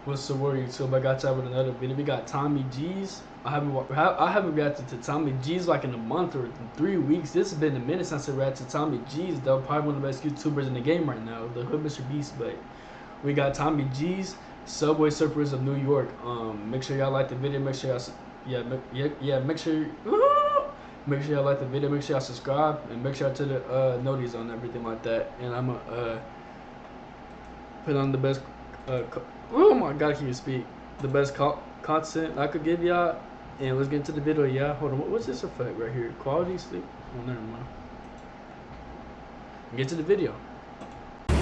What's the word, YouTube? I got y'all with another video. We got Tommy G's. I haven't reacted to Tommy G's like in a month or 3 weeks. This has been a minute since I reacted to Tommy G's, though. Probably one of the best YouTubers in the game right now, the Hood Mr. Beast. But we got Tommy G's, Subway Surfers of New York. Make sure y'all like the video. Make sure y'all, make sure y'all like the video. Make sure y'all subscribe and make sure y'all turn the noties on everything like that. And I'm gonna put on the best. Oh my God, can you speak? The best content I could give y'all. And let's get into the video, yeah. Hold on, what's this effect right here? Quality sleep? Oh, never mind. Get to the video. I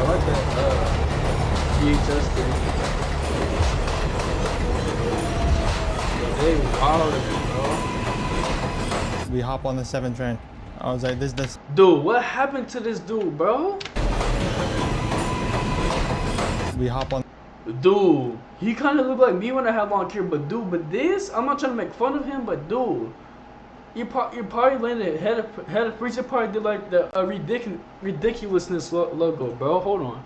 like that itzjust thing. They wild, bro. We hop on the 7 train. I was like, this. Dude, what happened to this dude, bro? We hop on. Dude, he kind of looked like me when I had long hair, but dude, this, I'm not trying to make fun of him, but dude, you probably landed head of preacher, probably did like the ridiculousness logo, bro. Hold on.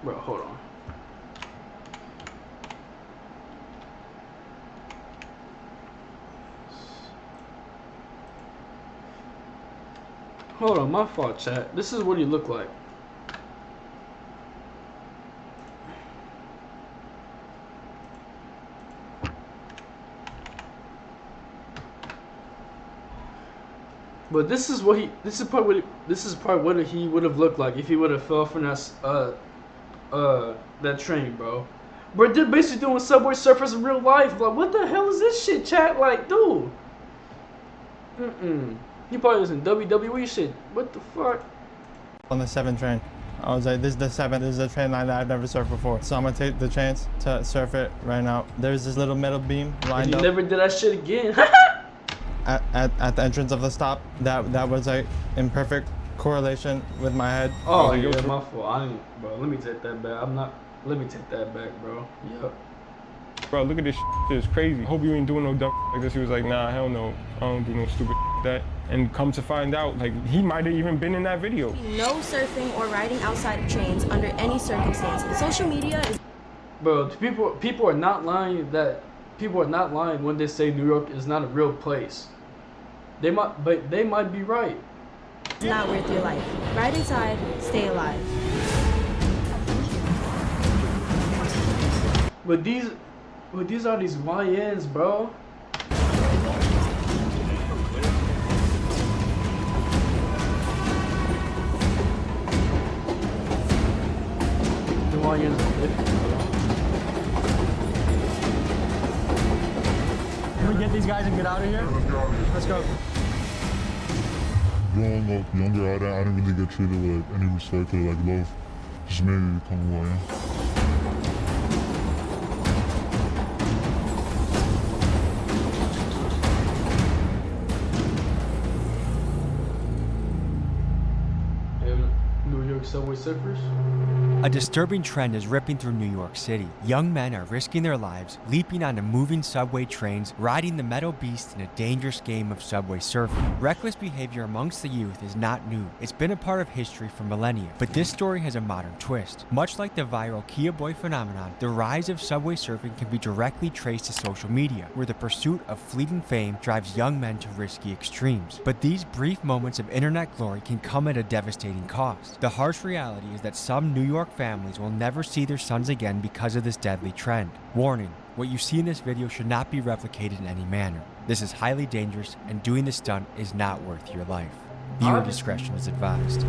Bro, hold on. Hold on, my fault, chat. This is what he looked like. But this is probably what he would have looked like if he would have fell from that train, bro. Bro, they're basically doing Subway Surfers in real life. Like, what the hell is this shit, chat? Like, dude. He probably was in WWE shit. What the fuck? On the 7 train. I was like, this is the 7. This is a train line that I've never surfed before. So I'm gonna take the chance to surf it right now. There's this little metal beam lined up. You never did that shit again. at the entrance of the stop. That was like in perfect correlation with my head. Oh, yeah, my fault. Bro, let me take that back. Let me take that back, bro. Yep. Bro, look at this shit. It's crazy. Hope you ain't doing no dumb like this. He was like, nah, hell no. I don't do no stupid like that. And come to find out, like, he might have even been in that video. No surfing or riding outside of trains under any circumstances. Social media is... Bro, people are not lying when they say New York is not a real place. They might be right. It's not worth your life. Ride inside, stay alive. But these are these YNs, bro. The YNs are different, bro. Can we get these guys and get out of here? Let's go. Growing up younger, I didn't really get treated with any respect or like love. Just made me become who I am. New York Subway Surfers. A disturbing trend is ripping through New York City. Young men are risking their lives, leaping onto moving subway trains, riding the metal beast in a dangerous game of subway surfing. Reckless behavior amongst the youth is not new. It's been a part of history for millennia. But this story has a modern twist. Much like the viral Kia Boy phenomenon, the rise of subway surfing can be directly traced to social media, where the pursuit of fleeting fame drives young men to risky extremes. But these brief moments of internet glory can come at a devastating cost. The harsh reality is that some New York families will never see their sons again because of this deadly trend. Warning, what you see in this video should not be replicated in any manner. This is highly dangerous, and doing this stunt is not worth your life. Viewer discretion is advised.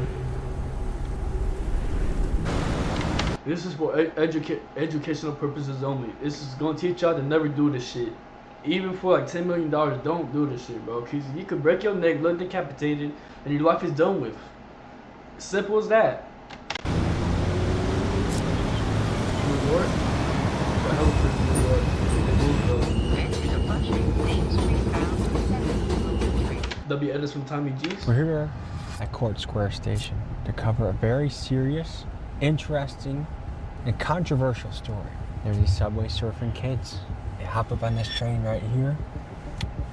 This is for educational purposes only. This is gonna teach y'all to never do this shit. Even for like $10 million, don't do this shit, bro. Cause you could break your neck, look decapitated, and your life is done with. Simple as that. New York? The hell is New York? W. Edis from Tommy G's. We're here at Court Square Station to cover a very serious, interesting, and controversial story. There's these subway surfing kids. They hop up on this train right here,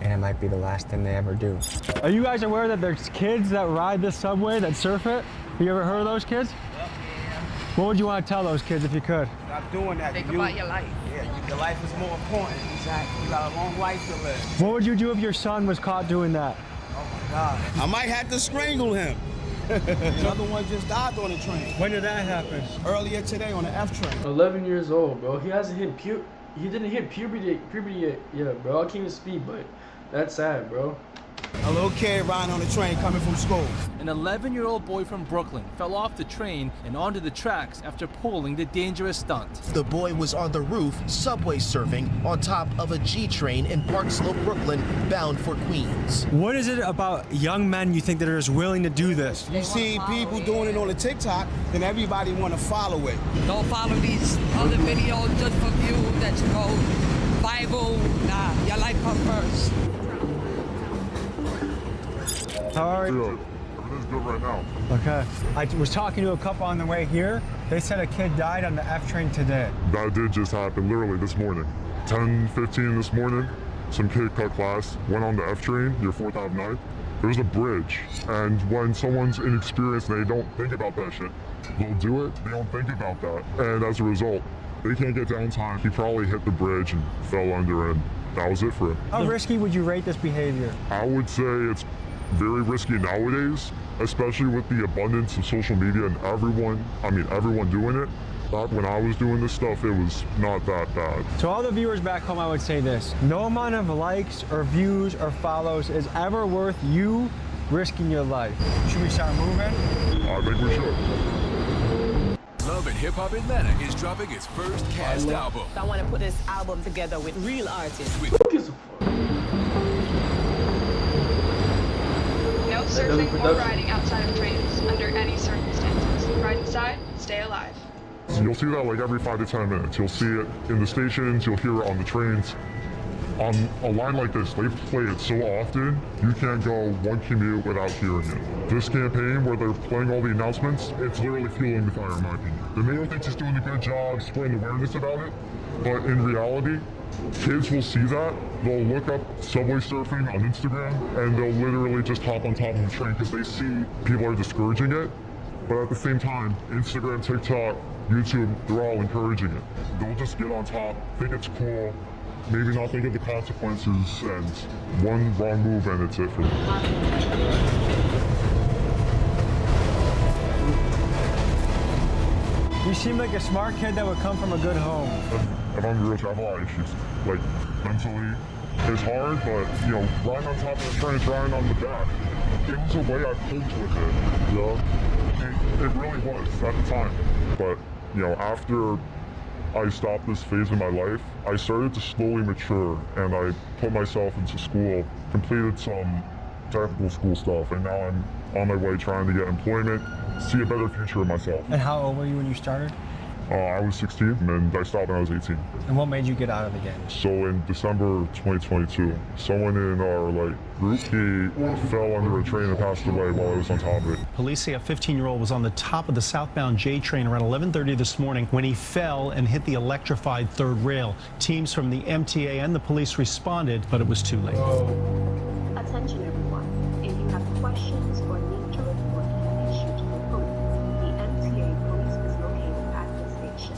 and it might be the last thing they ever do. Are you guys aware that there's kids that ride this subway, that surf it? You ever heard of those kids? What would you want to tell those kids if you could? Stop doing that. Think about your life. Yeah, your life is more important. Exactly. You got a long life to live. What would you do if your son was caught doing that? Oh my God. I might have to strangle him. Another one just died on the train. When did that happen? Earlier today on the F train. 11 years old, bro. He hasn't hit he didn't hit puberty yet. Yeah, bro. I can't even speak, but that's sad, bro. A little kid riding on the train coming from school. An 11-year-old boy from Brooklyn fell off the train and onto the tracks after pulling the dangerous stunt. The boy was on the roof, subway surfing, on top of a G train in Park Slope, Brooklyn, bound for Queens. What is it about young men you think that are just willing to do this? You see people doing it on the TikTok, then everybody want to follow it. Don't follow these other videos just for views that you go viral. Nah, your life comes first. How are you? Good. Everything's good right now. Okay. I was talking to a couple on the way here. They said a kid died on the F train today. That did just happen literally this morning. 10:15 this morning, some kid cut class, went on the F train, your 4th Ave 9th. There's a bridge, and when someone's inexperienced and they don't think about that shit, they'll do it, they don't think about that. And as a result, they can't get down time. He probably hit the bridge and fell under, and that was it for him. How risky would you rate this behavior? I would say it's very risky nowadays, especially with the abundance of social media and everyone doing it. Back when I was doing this stuff, it was not that bad. To all the viewers back home, I would say this. No amount of likes or views or follows is ever worth you risking your life. Should we start moving? I think we should. Love and Hip Hop Atlanta is dropping its first cast album. I want to put this album together with real artists. Who gives a fuck? No surfing or riding outside of trains under any circumstances. Ride inside, stay alive. So you'll see that like every 5 to 10 minutes. You'll see it in the stations, you'll hear it on the trains. On a line like this, they play it so often, you can't go one commute without hearing it. This campaign where they're playing all the announcements, it's literally fueling the fire in my opinion. The mayor thinks he's doing a good job spreading awareness about it, but in reality, kids will see that, they'll look up subway surfing on Instagram, and they'll literally just hop on top of the train because they see people are discouraging it. But at the same time, Instagram, TikTok, YouTube, they're all encouraging it. They'll just get on top, think it's cool, maybe not think of the consequences, and one wrong move and it's it for them. You seem like a smart kid that would come from a good home. If I'm real, I have a lot of issues. Like, mentally, it's hard, but, you know, riding on top of the train, riding on the back, it was a way I coped with it, you know? It really was at the time. But, you know, after I stopped this phase in my life, I started to slowly mature, and I put myself into school, completed some technical school stuff, and now I'm on my way trying to get employment, see a better future of myself. And how old were you when you started? I was 16, and I stopped when I was 18. And what made you get out of the game? So in December 2022, someone in our group, he fell under a train and passed away while I was on top of it. Police say a 15-year-old was on the top of the southbound J train around 11:30 this morning when he fell and hit the electrified third rail. Teams from the MTA and the police responded, but it was too late. Attention everyone, if you have questions or need to report an issue to the police, the MTA police is located at the station.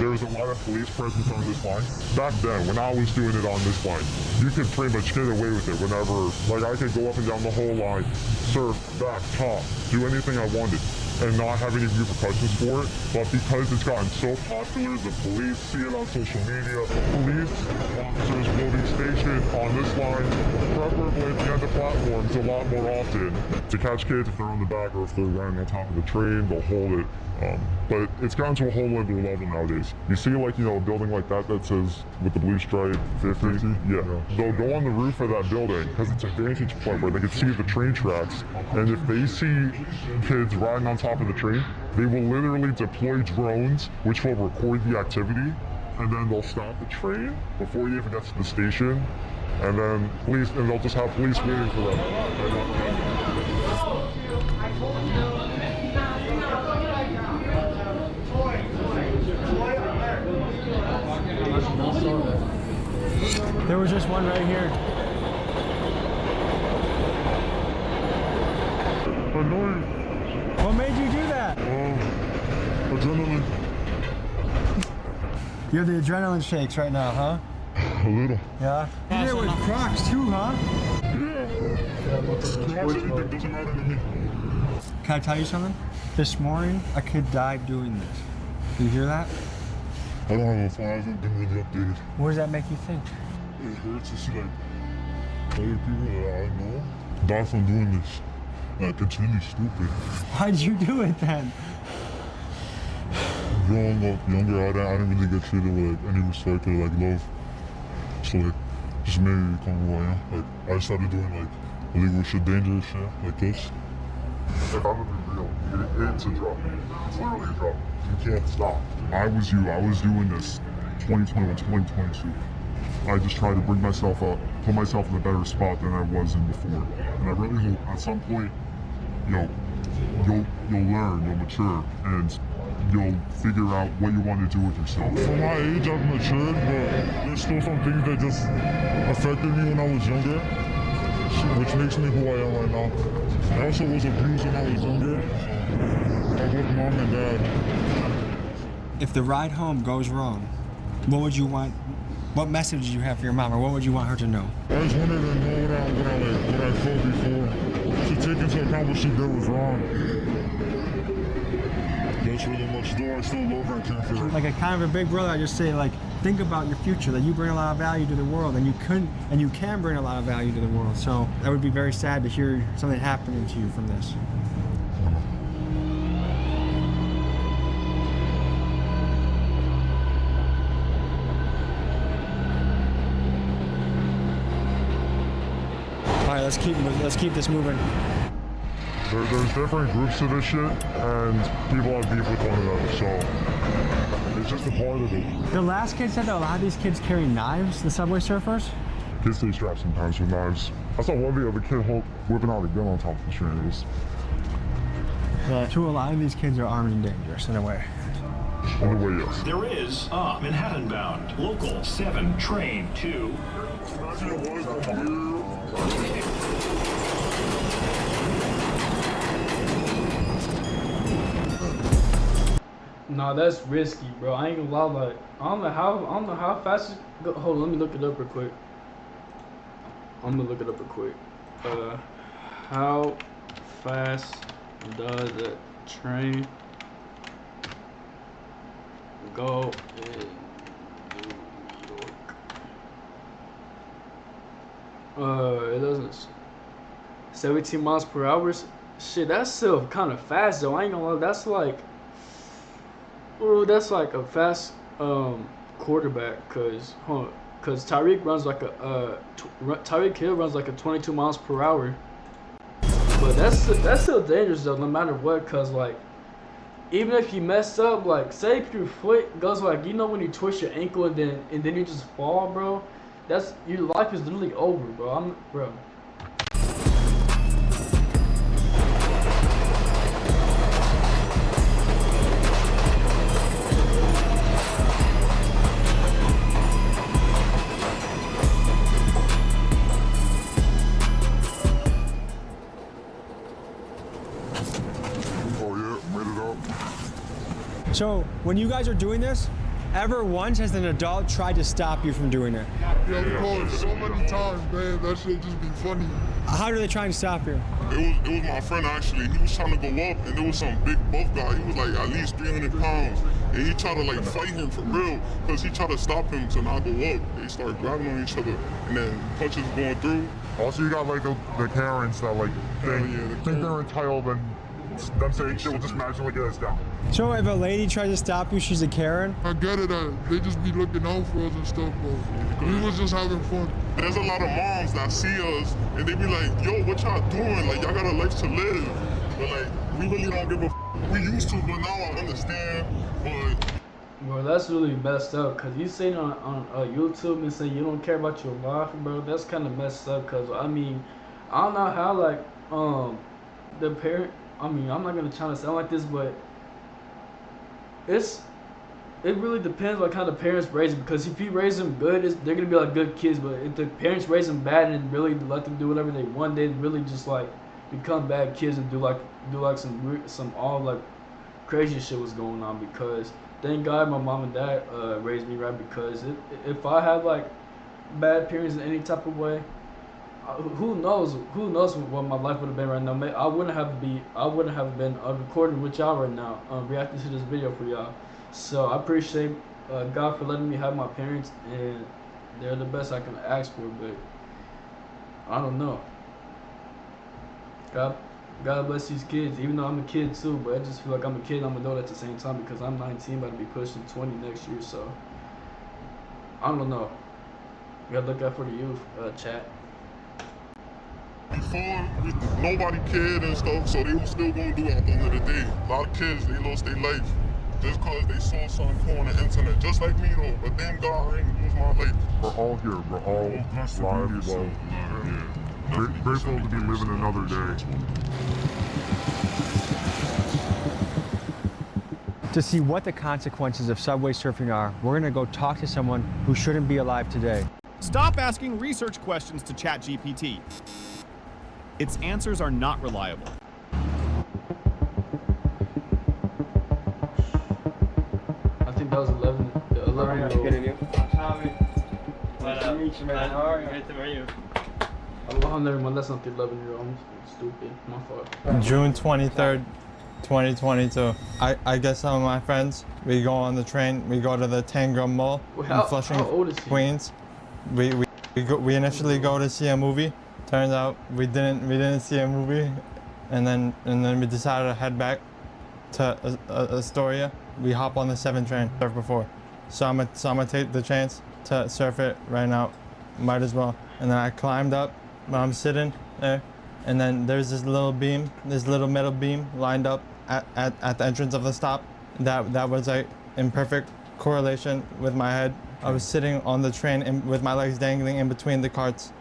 There's a lot of police presence on this line. Back then, when I was doing it on this line, you could pretty much get away with it whenever, I could go up and down the whole line, surf, back, top, do anything I wanted, and not have any repercussions for it. But because it's gotten so popular, the police see it on social media, police officers will be stationed on this line, preferably at the end of platforms a lot more often, to catch kids if they're on the back or if they're riding on top of the train, they'll hold it. But it's gotten to a whole other level nowadays. You see, a building like that says, with the blue stripe, 50, yeah. They'll go on the roof of that building, because it's a vantage point where they can see the train tracks, and if they see kids riding on top of the train, they will literally deploy drones, which will record the activity, and then they'll stop the train before it even gets to the station, and then they'll just have police waiting for them. There was just one right here. Annoying. What made you do that? Adrenaline. You have the adrenaline shakes right now, huh? A little. Yeah? You did it with Crocs too, huh? Can I tell you something? This morning, a kid died doing this. You hear that? I don't have a phone. I haven't been really updated. What does that make you think? It hurts to see like other people that I know die from doing this. Like, it's really stupid. Why'd you do it then? Growing up younger, I didn't really get treated with like any respect or like love. So like, just made me become who I am. Like, I started doing like illegal shit, dangerous shit, like this. Like, I'm gonna be real. It's a drop. It's literally a drop. You can't stop. I was you. I was doing this 2021, 2022. I just tried to bring myself up, put myself in a better spot than I was in before. And I really hope at some point, you'll learn, you'll mature, and you'll figure out what you want to do with yourself. For my age, I've matured, but there's still some things that just affected me when I was younger, which makes me who I am right now. I also was abused when I was younger. I was with mom and dad. If the ride home goes wrong, what would you want? What message do you have for your mom, or what would you want her to know? I just wanted to know what I felt before. To take into account what she did was wrong. That's really much. Though I still love her and care for her. Like a kind of a big brother, I just say like, think about your future. That you bring a lot of value to the world, and you can bring a lot of value to the world. So that would be very sad to hear something happening to you from this. All right, let's keep this moving. There's different groups to this shit, and people have beef with one another, so it's just a part of it. The last kid said that a lot of these kids carry knives, the subway surfers? Kids stay strapped sometimes with knives. I saw one video of a kid whipping out a gun on top of the train. To a lot of these kids are armed and dangerous in a way. In a way, yes. There is a Manhattan bound local 7 train to. Nah, that's risky, bro. I ain't gonna lie. Like, I don't know how fast. Hold on, let me look it up real quick. I'm gonna look it up real quick. How fast does a train go in New York? It doesn't. 17 miles per hour. Shit, that's still kind of fast though. I ain't gonna lie. That's like. Well, that's like a fast quarterback, cause Tyreek runs like Tyreek Hill runs like a 22 miles per hour. But that's still dangerous though, no matter what, cause like even if you mess up, like say if your foot goes like when you twist your ankle and then you just fall, bro, that's your life is literally over, bro. So when you guys are doing this, ever once has an adult tried to stop you from doing it? Yeah, of course. So many times, man. That shit just be funny. How do they try and stop you? It was my friend actually. He was trying to go up, and there was some big buff guy. He was like at least 300 pounds, and he tried to like fight him for real, because he tried to stop him to not go up. They started grabbing on each other, and then punches going through. Also, you got like the Karens that like think they're entitled, and them saying shit will just magically get us down. So if a lady tries to stop you, she's a Karen? I get it. They just be looking out for us and stuff, but we was just having fun. There's a lot of moms that see us, and they be like, yo, what y'all doing? Like, y'all got a life to live. But like, we really don't give a We used to, but now I understand. But bro, that's really messed up, cause you saying on YouTube and say you don't care about your life, bro. That's kind of messed up, cause I mean, I don't know how like the parent. I mean, I'm not gonna try to sound like this, but it's it really depends what kind of parents raise them. Because if you raise them good, they're gonna be like good kids. But if the parents raise them bad and really let them do whatever they want, they really just like become bad kids and do like some all like crazy shit was going on. Because thank God my mom and dad raised me right. Because if I had like bad parents in any type of way, who knows what my life would have been right now. I wouldn't have been recording with y'all right now, reacting to this video for y'all. So I appreciate God for letting me have my parents, and they're the best I can ask for. But I don't know. God bless these kids. Even though I'm a kid too, but I just feel like I'm a kid and I'm an adult at the same time because I'm 19, about to be pushing 20 next year. So I don't know. We gotta look out for the youth, chat. Before, nobody cared and stuff, so they was still gonna do it at the end of the day. A lot of kids, they lost their life just cause they saw something cool on the internet, just like me though. But thank God I ain't lose my life. We're all here, we're all live, well, yeah. Grateful to be living another day. To see what the consequences of subway surfing are, we're gonna go talk to someone who shouldn't be alive today. Stop asking research questions to ChatGPT. Its answers are not reliable. I think that was 11 year old. Nice to meet you, man. How are you? Great to meet you. Oh, never mind. That's not the 11 year old. I'm stupid. My fault. June 23rd, 2022. I guess some of my friends, we go on the train, we go to the Tangram Mall in Flushing, Queens. We initially go to see a movie. Turns out we didn't see a movie, and then we decided to head back to Astoria. We hop on the 7 train, surf before, so I'm gonna take the chance to surf it right now. Might as well. And then I climbed up, but I'm sitting there, and then there's this little metal beam lined up at the entrance of the stop. That was like in perfect correlation with my head. I was sitting on the train with my legs dangling in between the carts.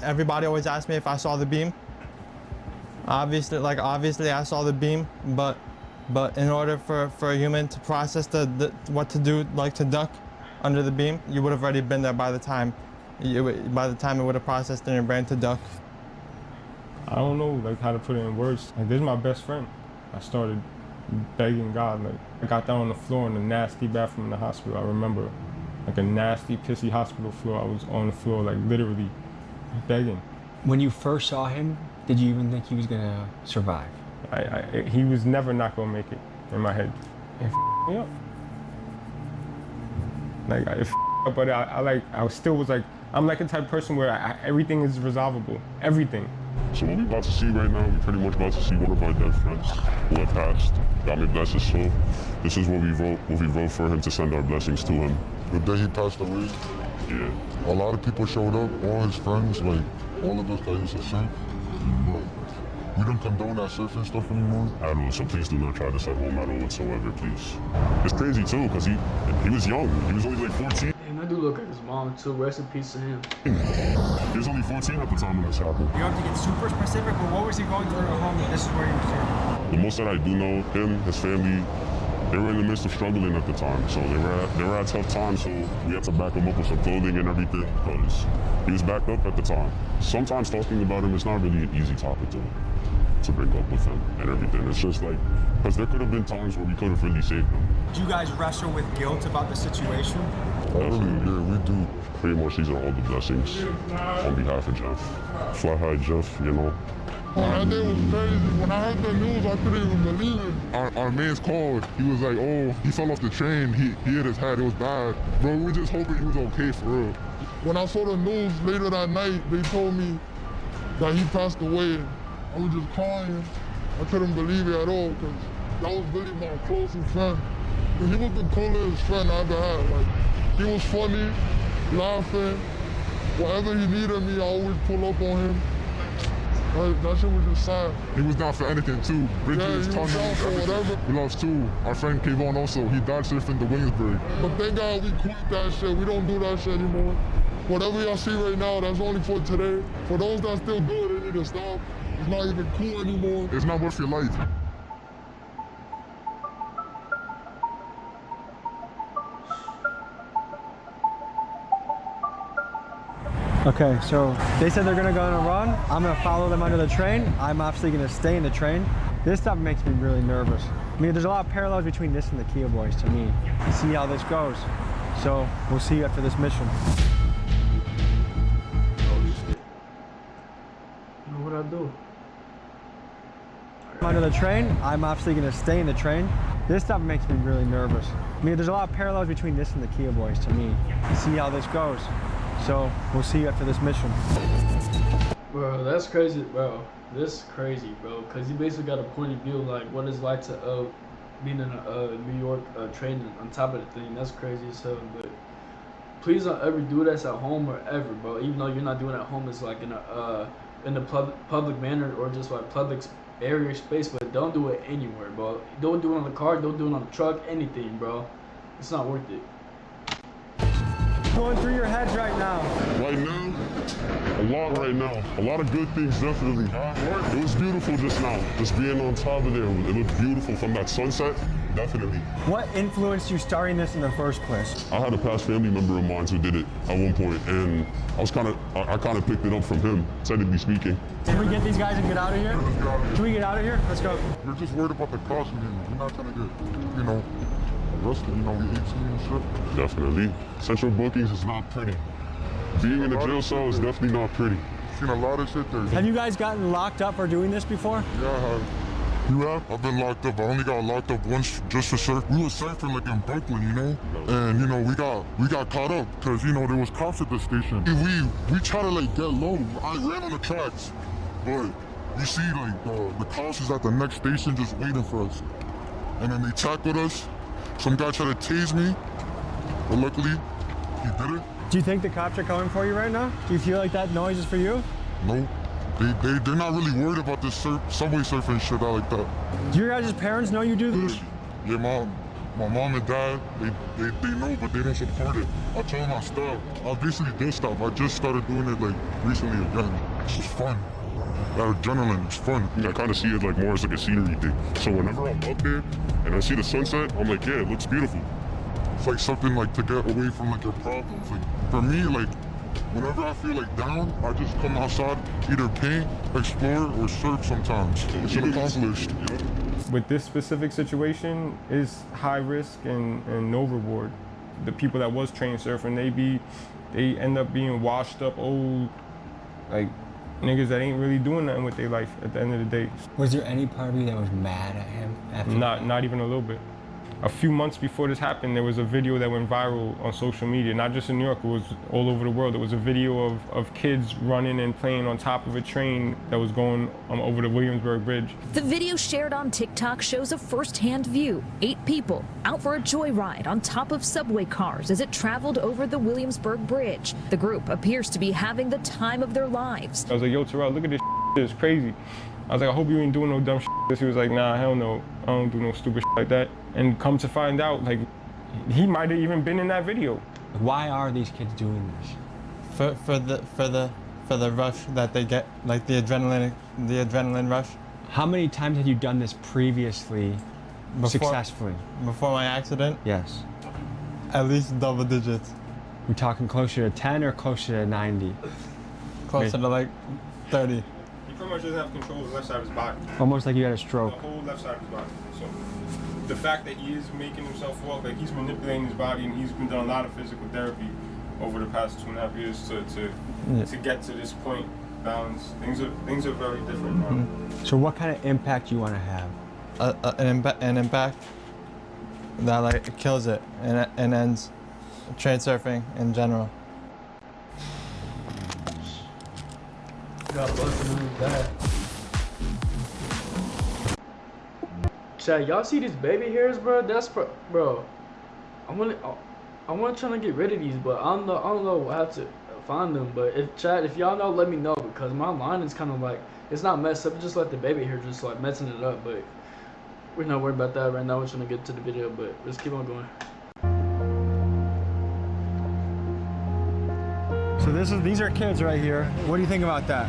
Everybody always asks me if I saw the beam. Obviously I saw the beam, but in order for a human to process what to do, like to duck under the beam, you would have already been there by the time it would have processed in your brain to duck. I don't know like how to put it in words. Like, this is my best friend. I started begging God. Like, I got down on the floor in a nasty bathroom in the hospital. I remember, like a nasty, pissy hospital floor. I was on the floor, like literally begging. When you first saw him, did you even think he was gonna survive? He was never not gonna make it in my head. It me up. Like, it up, but I still was like, I'm like a type of person where everything is resolvable. Everything. So what we about to see right now, we pretty much about to see one of our dead friends who have passed. God may bless his soul. This is what we wrote for him to send our blessings to him. The day he passed away, yeah, a lot of people showed up, all his friends, like all of us that used to surf. But we don't condone that surfing stuff anymore. At all, so please do not try this at home at all whatsoever, please. It's crazy too, because he was young. He was only like 14. And I do look at his mom too. Rest in peace to him. He was only 14 at the time when this happened. You don't have to get super specific, but what was he going through at home? This is where he was surfing. The most that I do know, him, his family, they were in the midst of struggling at the time. So they were at tough times, so we had to back him up with some clothing and everything, because he was backed up at the time. Sometimes talking about him, it's not really an easy topic to bring up with him and everything. It's just like, because there could have been times where we could have really saved him. Do you guys wrestle with guilt about the situation? Absolutely. Yeah, we do. Pretty much these are all the blessings on behalf of Jeff. Fly high Jeff, you know. That day was crazy. When I heard the news, I couldn't even believe it. Our man's called. He was like, oh, he fell off the train. He hit his head. It was bad. Bro, we were just hoping he was okay for real. When I saw the news later that night, they told me that he passed away. I was just crying. I couldn't believe it at all, because that was really my closest friend. And he was the coolest friend I ever had. Like, he was funny, laughing. Whatever he needed me, I always pull up on him. Like, that shit was just sad. He was down for anything too. Bridges, yeah, he was down for whatever. We lost two. Our friend Kayvon also, he died surfing the Williamsburg. But thank God we quit that shit. We don't do that shit anymore. Whatever y'all see right now, that's only for today. For those that still do it, they need to stop. It's not even cool anymore. It's not worth your life. Okay, so they said they're gonna go on a run. I'm gonna follow them under the train. I'm obviously gonna stay in the train. This stuff makes me really nervous. I mean, there's a lot of parallels between this and the Kia Boys to me. See how this goes. So we'll see you after this mission. What I do? Under the train, I'm obviously gonna stay in the train. This stuff makes me really nervous. I mean, there's a lot of parallels between this and the Kia Boys to me. See how this goes. So we'll see you after this mission. Bro, that's crazy, bro. This is crazy, bro. Cause you basically got a point of view like what it's like to being in a New York train on top of the thing. That's crazy as hell. But please don't ever do this at home or ever, bro. Even though you're not doing it at home, it's like in a public manner or just like public area space. But don't do it anywhere, bro. Don't do it on the car. Don't do it on the truck. Anything, bro. It's not worth it. Going through your head right now? Right now, a lot right now. A lot of good things, definitely. It was beautiful just now. Just being on top of there, it looked beautiful from that sunset, definitely. What influenced you starting this in the first place? I had a past family member of mine who did it at one point, and I kind of picked it up from him, technically speaking. Can we get these guys and get out of here? Can we get out of here? Let's go. We're just worried about the cost of it. We're not trying to get, you know, arrested, you know, we 18 and shit. Definitely. Central bookings is not pretty. Being in a jail cell is definitely not pretty. Seen a lot of shit there. Have you guys gotten locked up for doing this before? Yeah, I have. You have? I've been locked up. I only got locked up once just for surf. We were surfing like in Brooklyn, you know? And, you know, we got caught up because, you know, there was cops at the station. We tried to, like, get low. I ran on the tracks, but you see, like, the cops is at the next station just waiting for us. And then they tackled us. Some guy tried to tase me, but luckily, he did it. Do you think the cops are coming for you right now? Do you feel like that noise is for you? No. They're not really worried about this subway surfing shit out like that. Do your guys' parents know you do this? Yeah, my mom and dad, they know, but they don't support it. I tell them I stopped. I basically did stop. I just started doing it like recently again. It's just fun. That adrenaline, it's fun. I kind of see it like more as like a scenery thing. So whenever I'm up there and I see the sunset, I'm like, yeah, it looks beautiful. It's like something like to get away from like your problems. Like for me, like whenever I feel like down, I just come outside, either paint, explore, or surf sometimes. It's accomplished. With this specific situation, is high risk and no reward. The people that was trained surfing, they end up being washed up old, like niggas that ain't really doing nothing with their life at the end of the day. Was there any part of you that was mad at him after? Not even a little bit. A few months before this happened, there was a video that went viral on social media, not just in New York, it was all over the world. It was a video of kids running and playing on top of a train that was going over the Williamsburg Bridge. The video shared on TikTok shows a first-hand view. 8 people out for a joyride on top of subway cars as it traveled over the Williamsburg Bridge. The group appears to be having the time of their lives. I was like, yo, Terrell, look at this shit. It's crazy. I was like, I hope you ain't doing no dumb shit. He was like, nah, hell no. I don't do no stupid shit like that. And come to find out, like, he might have even been in that video. Why are these kids doing this? For the rush that they get, like the adrenaline rush. How many times had you done this previously successfully? Before my accident? Yes. At least double digits. We're talking closer to 10 or closer to 90? Closer to like 30. He pretty much doesn't have control of the left side of his body. Almost like you had a stroke. The whole left side of his body. So the fact that he is making himself walk, like he's manipulating his body, and he's been doing a lot of physical therapy over the past 2.5 years to get to this point, balance. Things are very different now. Mm-hmm. So what kind of impact do you want to have? An impact that like kills it and ends train surfing in general. Got busted with that. Chat, y'all see these baby hairs, bro? That's bro. I want trying to get rid of these, but I don't know how to find them. But if y'all know, let me know, because my line is kind of like, it's not messed up. It's just like the baby hair just like messing it up. But we're not worried about that right now. We're trying to get to the video, but let's keep on going. So these are kids right here. What do you think about that?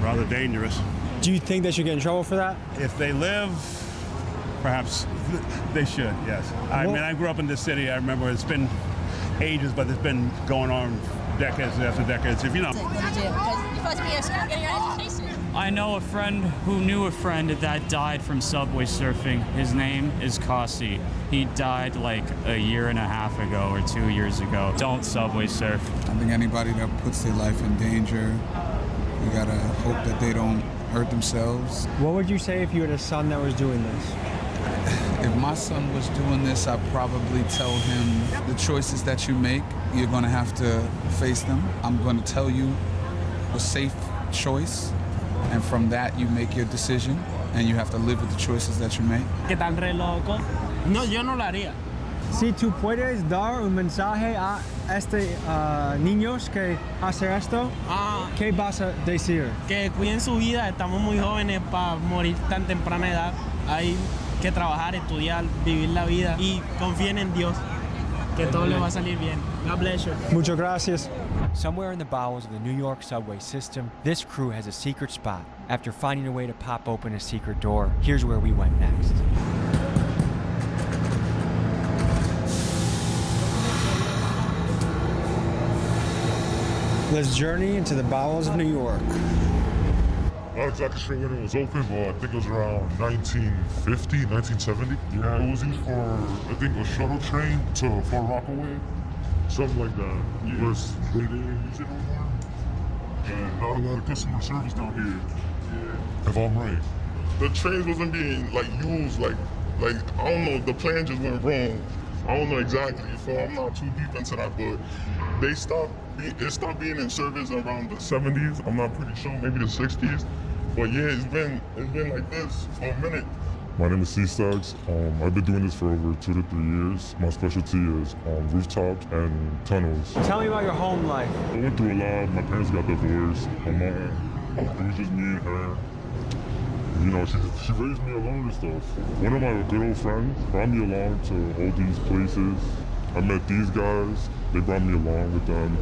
Rather dangerous. Do you think they should get in trouble for that? If they live, perhaps they should, yes. I mean, I grew up in this city. I remember it's been ages, but it's been going on decades after decades. If you know. Because you're supposed to be in school getting your education. I know a friend who knew a friend that died from subway surfing. His name is Kasi. He died like a year and a half ago or 2 years ago. Don't subway surf. I think anybody that puts their life in danger, you gotta hope that they don't hurt themselves. What would you say if you had a son that was doing this? If my son was doing this, I'd probably tell him the choices that you make, you're gonna have to face them. I'm gonna tell you a safe choice, and from that you make your decision, and you have to live with the choices that you make. ¿Qué tan re loco? No, yo no lo haría. Si tú puedes dar un mensaje a niños que hacen esto, ¿qué vas a decir? Que cuiden su vida, estamos muy jóvenes para morir tan temprana edad. Hay que trabajar, estudiar, vivir la vida y confíen en Dios, que todo le va a salir bien. God bless you. Muchas gracias. Somewhere in the bowels of the New York subway system, this crew has a secret spot. After finding a way to pop open a secret door, here's where we went next. Let's journey into the bowels of New York. I'm not exactly sure when it was open, but I think it was around 1950, 1970. Yeah, it was used for, I think, a shuttle train to Far Rockaway, something like that. Yeah. They didn't use it anymore. And not a lot of customer service down here, if I'm right. The trains wasn't being used, like I don't know, the plan just went wrong. I don't know exactly, so I'm not too deep into that, but it stopped being in service around the 70s. I'm not pretty sure, maybe the 60s. But yeah, it's been like this for a minute. My name is itzjust. I've been doing this for over 2 to 3 years. My specialty is rooftops and tunnels. Tell me about your home life. I went through a lot. My parents got divorced. My mom, it was just me and her. You know, she raised me alone and stuff. One of my good old friends brought me along to all these places. I met these guys. They brought me along with them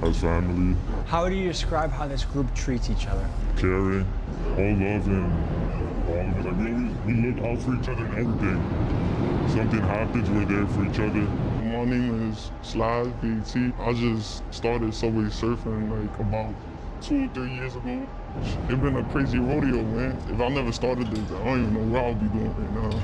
as family. How do you describe how this group treats each other? Caring, all loving, all of it. Like we look out for each other and everything. Something happens, we're there for each other. My name is Slash BT. I just started subway surfing like about 2 or 3 years ago. It's been a crazy rodeo, man. If I never started this, I don't even know where I'll be doing right now.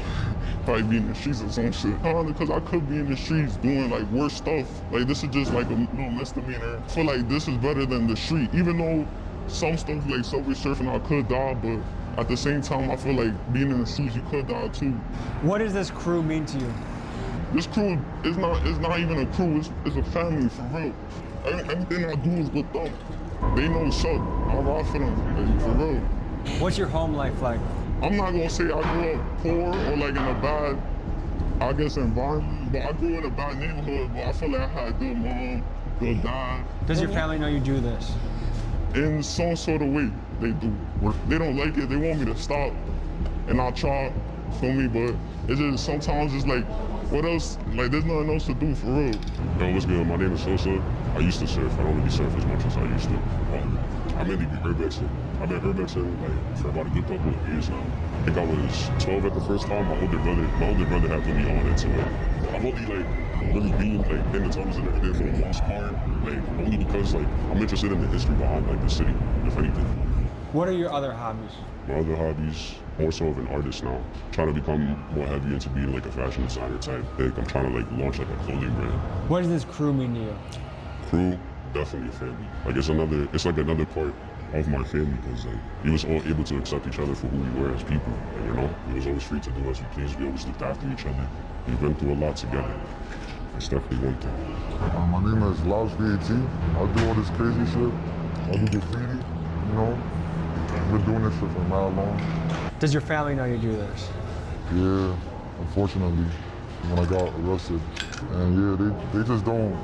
Probably be in the streets or some shit. Because I could be in the streets doing like worse stuff. Like this is just like a little misdemeanor. I feel like this is better than the street. Even though some stuff like subway surfing, I could die, but at the same time, I feel like being in the streets, you could die too. What does this crew mean to you? This crew is not even a crew, it's a family for real. Everything I do is with them. They know what's up. I ride for them, like, for real. What's your home life like? I'm not gonna say I grew up poor or like in a bad, I guess, environment, but I grew in a bad neighborhood, but I feel like I had a good mom, good dad. Does your family know you do this? In some sort of way, they do. They don't like it, they want me to stop, and I try, feel me, but it's just sometimes it's like, what else? Like, there's nothing else to do for real. Yo, what's good? My name is Sosa. I used to surf. I don't really surf as much as I used to. I mainly be urbexing. I've been urbexing like for about a good couple of years now. I think I was 12 at the first time. My older brother had put me on it, so I've only like really been like in the tunnels and everything for the most part. Like only because like I'm interested in the history behind like the city, if anything. What are your other hobbies? My other hobbies, more so of an artist now. Trying to become more heavy into being like a fashion designer type. Like I'm trying to like launch like a clothing brand. What does this crew mean to you? Crew, definitely a family. Like it's like another part of my family because like we was all able to accept each other for who we were as people. And, you know, we was always free to do as we pleased. We always looked after each other. We've been through a lot together. It's definitely one thing. My name is Slash BT. I do all this crazy shit. I do graffiti, you know. I've been doing this shit for how long? Does your family know you do this? Yeah, unfortunately, when I got arrested. And yeah, they just don't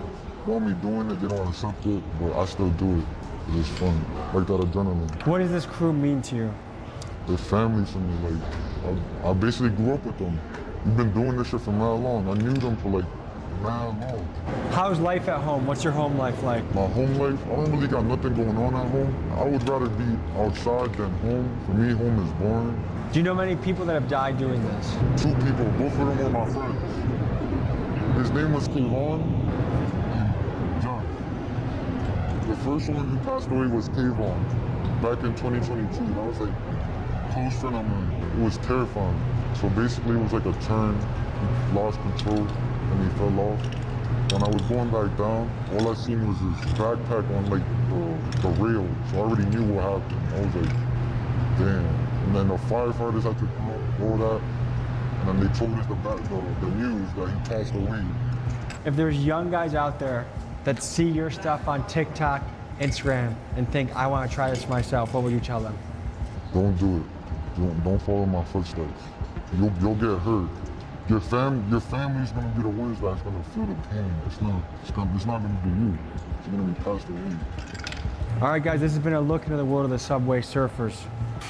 want me doing it, they don't accept it, but I still do it. It's fun, like that adrenaline. What does this crew mean to you? They're family to me, like, I basically grew up with them. We've been doing this shit for how long? I knew them for like how long. How's life at home? What's your home life like? My home life? I don't really got nothing going on at home. I would rather be outside than home. For me, home is boring. Do you know many people that have died doing this? 2 people, both of them were my friends. His name was Kevon and John. The first one who passed away was Kayvon back in 2022. That was like a close friend of mine. It was terrifying. So basically it was like a turn, he lost control and he fell off. When I was going back down, all I seen was his backpack on like the rail. So I already knew what happened. I was like, damn. And then the firefighters had to come up, all that. And then they told us the news that he passed away. If there's young guys out there that see your stuff on TikTok, Instagram, and think, I want to try this myself, what would you tell them? Don't do it. Don't follow my footsteps. You'll get hurt. Your family's gonna be the ones that's gonna feel the pain. It's not gonna be you. It's gonna be passed away. All right, guys, this has been a look into the world of the subway surfers.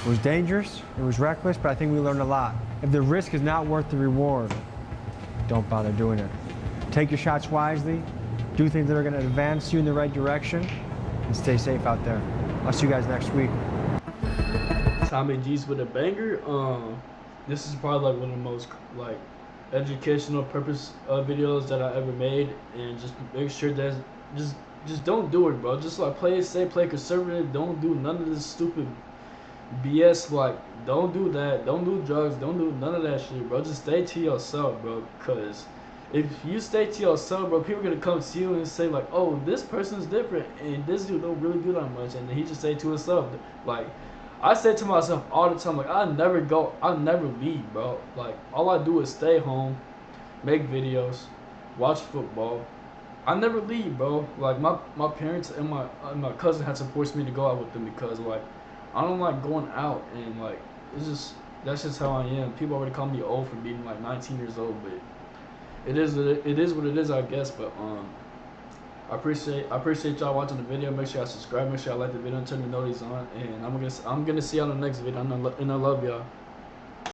It was dangerous, it was reckless, but I think we learned a lot. If the risk is not worth the reward, don't bother doing it. Take your shots wisely, do things that are gonna advance you in the right direction, and stay safe out there. I'll see you guys next week. Tommy G's with a banger. This is probably like one of the most like educational purpose videos that I ever made, and just make sure that just don't do it, bro. Just like play it safe, play conservative. Don't do none of this stupid BS. Like don't do that. Don't do drugs. Don't do none of that shit, bro. Just stay to yourself, bro. Cause if you stay to yourself, bro, people are gonna come to you and say like, oh, this person's different, and this dude don't really do that much, and then he just say to himself like. I say to myself all the time, like, I never leave, bro. Like, all I do is stay home, make videos, watch football. I never leave, bro. Like, my parents and my cousin had to force me to go out with them because, like, I don't like going out, and, like, that's just how I am. People already call me old for being, like, 19 years old, but it is what it is, I guess, but, I appreciate y'all watching the video. Make sure y'all subscribe. Make sure y'all like the video and turn the notifications on. And I'm gonna see y'all in the next video. And I love y'all.